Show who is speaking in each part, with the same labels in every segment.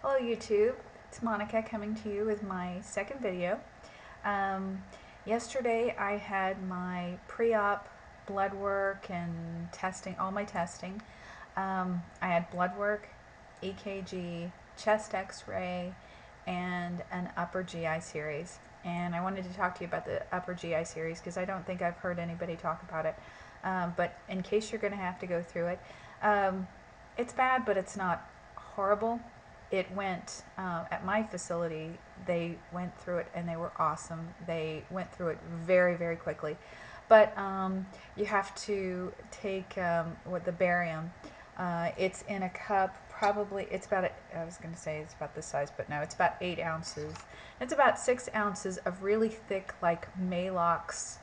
Speaker 1: Hello YouTube, it's Monica coming to you with my second video. Yesterday I had my pre-op blood work and testing, all my testing. I had blood work, EKG, chest x-ray, and an upper GI series. And I wanted to talk to you about the upper GI series because I don't think I've heard anybody talk about it. But in case you're going to have to go through it, it's bad, but it's not horrible. It went, at my facility, they went through it and they were awesome. They went through it very, very quickly. But you have to take the barium. It's in a cup, probably, it's about, I was going to say it's about this size, but no, it's about 8 ounces. It's about 6 ounces of really thick, like Maalox,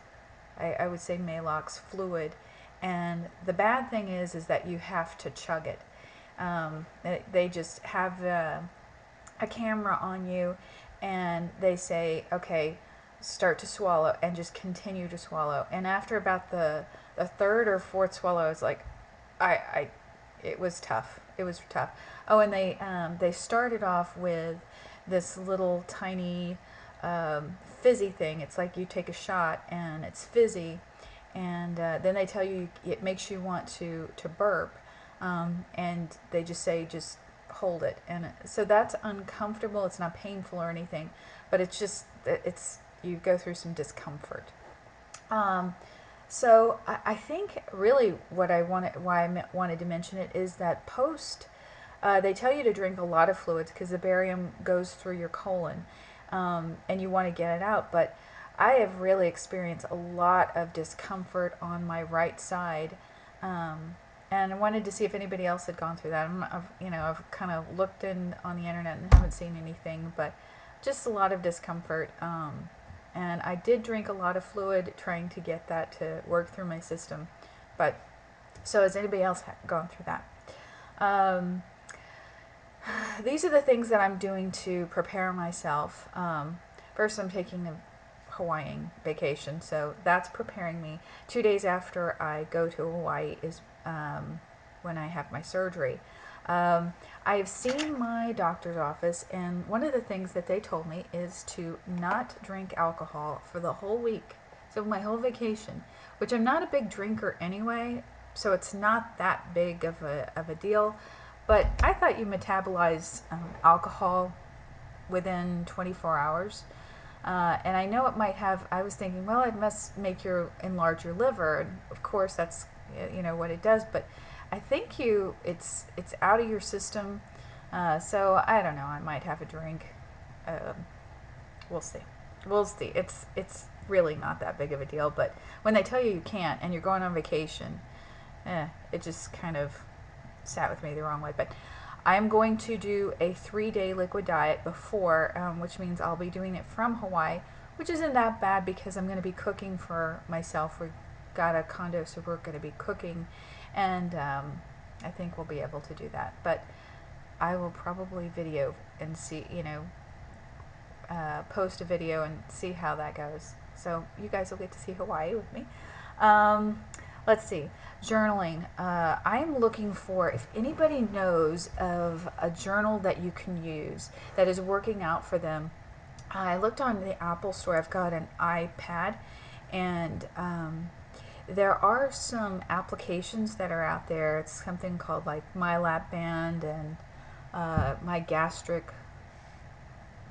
Speaker 1: I would say Maalox fluid. And the bad thing is that you have to chug it. They just have a camera on you and they say, okay, start to swallow, and just continue to swallow. And after about the third or fourth swallow, it's like, it was tough. It was tough. Oh, and they started off with this little tiny fizzy thing. It's like you take a shot and it's fizzy, and then they tell you it makes you want to burp. And they just say, just hold it. And so that's uncomfortable. It's not painful or anything, but it's just, you go through some discomfort. So I think really why I wanted to mention it is that they tell you to drink a lot of fluids because the barium goes through your colon, and you want to get it out. But I have really experienced a lot of discomfort on my right side. And I wanted to see if anybody else had gone through that. I've kind of looked on the internet and haven't seen anything, but just a lot of discomfort. And I did drink a lot of fluid trying to get that to work through my system. But so has anybody else gone through that? These are the things that I'm doing to prepare myself. First, I'm taking a Hawaiian vacation, so that's preparing me. 2 days after I go to Hawaii is when I have my surgery. I have seen my doctor's office, and one of the things that they told me is to not drink alcohol for the whole week, so my whole vacation, which I'm not a big drinker anyway, so it's not that big of a deal. But I thought you metabolize alcohol within 24 hours. And I know it might have, I was thinking, well, it must enlarge your liver. And of course, that's, what it does. But I think it's out of your system. So I don't know, I might have a drink. We'll see. We'll see. It's really not that big of a deal. But when they tell you can't and you're going on vacation, it just kind of sat with me the wrong way. But I'm going to do a 3-day liquid diet before, which means I'll be doing it from Hawaii, which isn't that bad because I'm going to be cooking for myself. We've got a condo, so we're going to be cooking, and I think we'll be able to do that. But I will probably video and see, post a video and see how that goes. So you guys will get to see Hawaii with me. Let's see, journaling. I'm looking for, if anybody knows of a journal that you can use that is working out for them. I looked on the Apple Store. I've got an iPad, and there are some applications that are out there. It's something called like my lapband and my gastric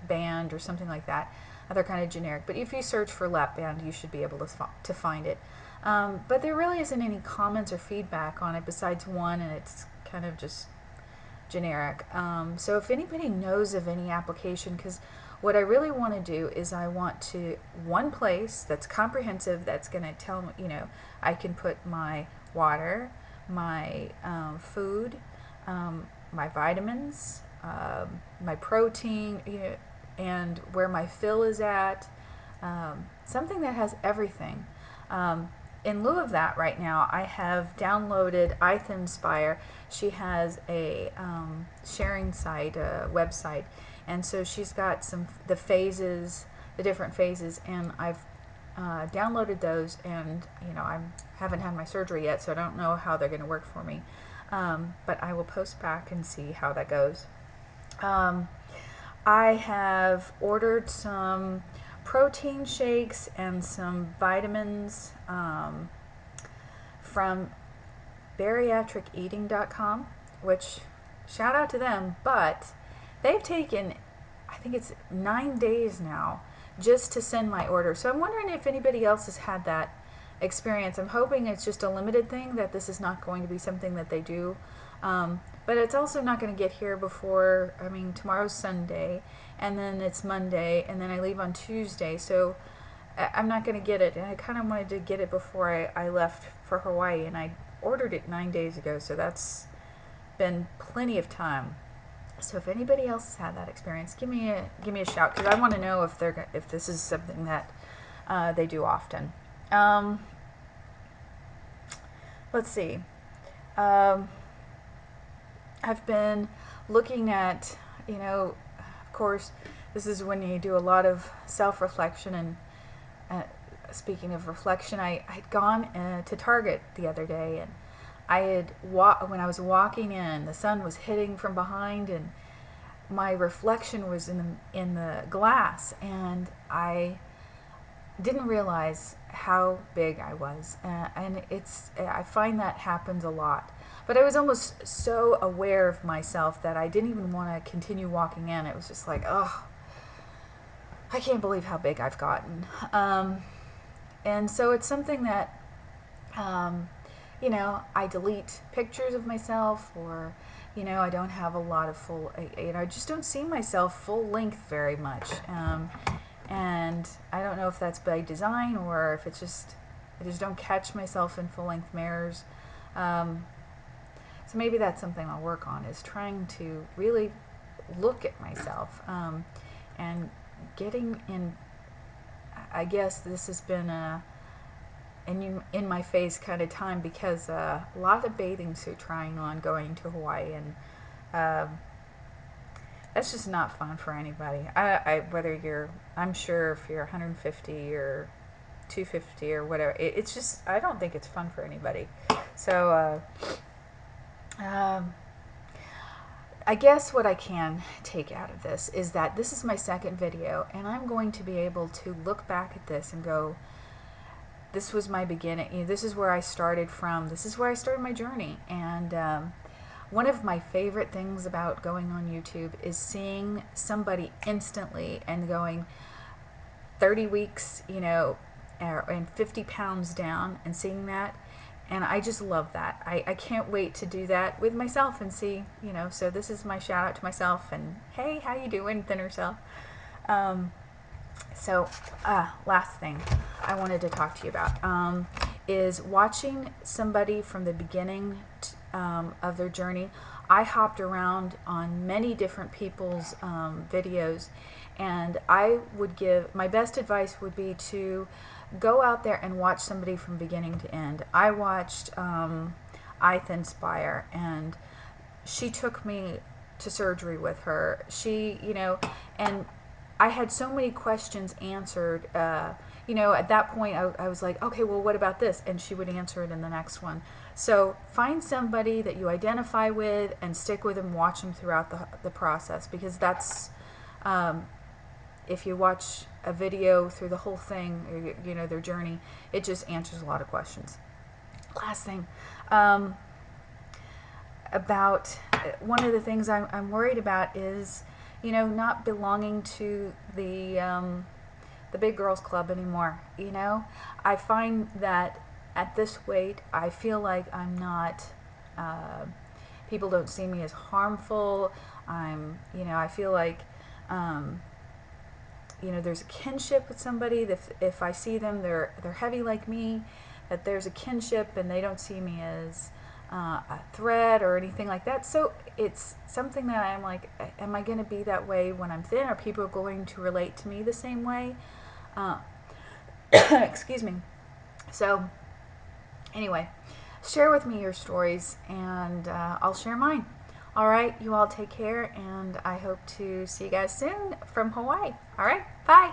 Speaker 1: band or something like that. They're kind of generic, but if you search for lapband, you should be able to find it. But there really isn't any comments or feedback on it besides one, and it's kind of just generic. So if anybody knows of any application, because what I really want to do is I want one place that's comprehensive, that's going to tell me, I can put my water, my food, my vitamins, my protein, and where my fill is at, something that has everything. In lieu of that, right now, I have downloaded iThinspire. She has a sharing site, a website, and so she's got the different phases, and I've downloaded those, and I haven't had my surgery yet, so I don't know how they're going to work for me, but I will post back and see how that goes. Um, I have ordered some protein shakes and some vitamins from bariatriceating.com, which shout out to them, but they've taken, I think it's 9 days now just to send my order. So I'm wondering if anybody else has had that experience. I'm hoping it's just a limited thing, that this is not going to be something that they do. But it's also not going to get here before, I mean, tomorrow's Sunday, and then it's Monday, and then I leave on Tuesday. So I'm not going to get it. And I kind of wanted to get it before I left for Hawaii, and I ordered it 9 days ago. So that's been plenty of time. So if anybody else has had that experience, give me a shout, because I want to know if this is something that they do often. Let's see. I've been looking at, of course, this is when you do a lot of self-reflection. And speaking of reflection, I had gone to Target the other day, and I had when I was walking in, the sun was hitting from behind, and my reflection was in the glass, and I didn't realize how big I was, and I find that happens a lot. But I was almost so aware of myself that I didn't even want to continue walking in. It was just like, oh, I can't believe how big I've gotten. And so it's something that, I delete pictures of myself, or, I don't have a lot of I just don't see myself full length very much. And I don't know if that's by design, or if I just don't catch myself in full length mirrors. So maybe that's something I'll work on, is trying to really look at myself, and getting in. I guess this has been in my face kind of time, because a lot of bathing suit trying on going to Hawaii, and that's just not fun for anybody. I'm sure if you're 150 or 250 or whatever, it's just, I don't think it's fun for anybody. So I guess what I can take out of this is that this is my second video, and I'm going to be able to look back at this and go, this was my beginning. This is where I started from. This is where I started my journey. And one of my favorite things about going on YouTube is seeing somebody instantly and going 30 weeks, and 50 pounds down, and seeing that. And I just love that. I can't wait to do that with myself and see, so this is my shout out to myself, and hey, how you doing, thinner self? Last thing I wanted to talk to you about is watching somebody from the beginning of their journey. I hopped around on many different people's videos, and I would give, my best advice would be to go out there and watch somebody from beginning to end. I watched Inspire, and she took me to surgery with her. And I had so many questions answered. At that point, I was like, okay, well, what about this? And she would answer it in the next one. So find somebody that you identify with and stick with them, watch them throughout the process, because that's, if you watch a video through the whole thing, their journey, it just answers a lot of questions. Last thing, about one of the things I'm worried about is, not belonging to the big girls club anymore. I find that at this weight, I feel like I'm not, people don't see me as harmful. I feel like, there's a kinship with somebody. If I see them, they're heavy like me, that there's a kinship, and they don't see me as a threat or anything like that. So it's something that I'm like, am I going to be that way when I'm thin? Are people going to relate to me the same way? Excuse me. So anyway, share with me your stories, and I'll share mine. All right, you all take care, and I hope to see you guys soon from Hawaii. All right, bye.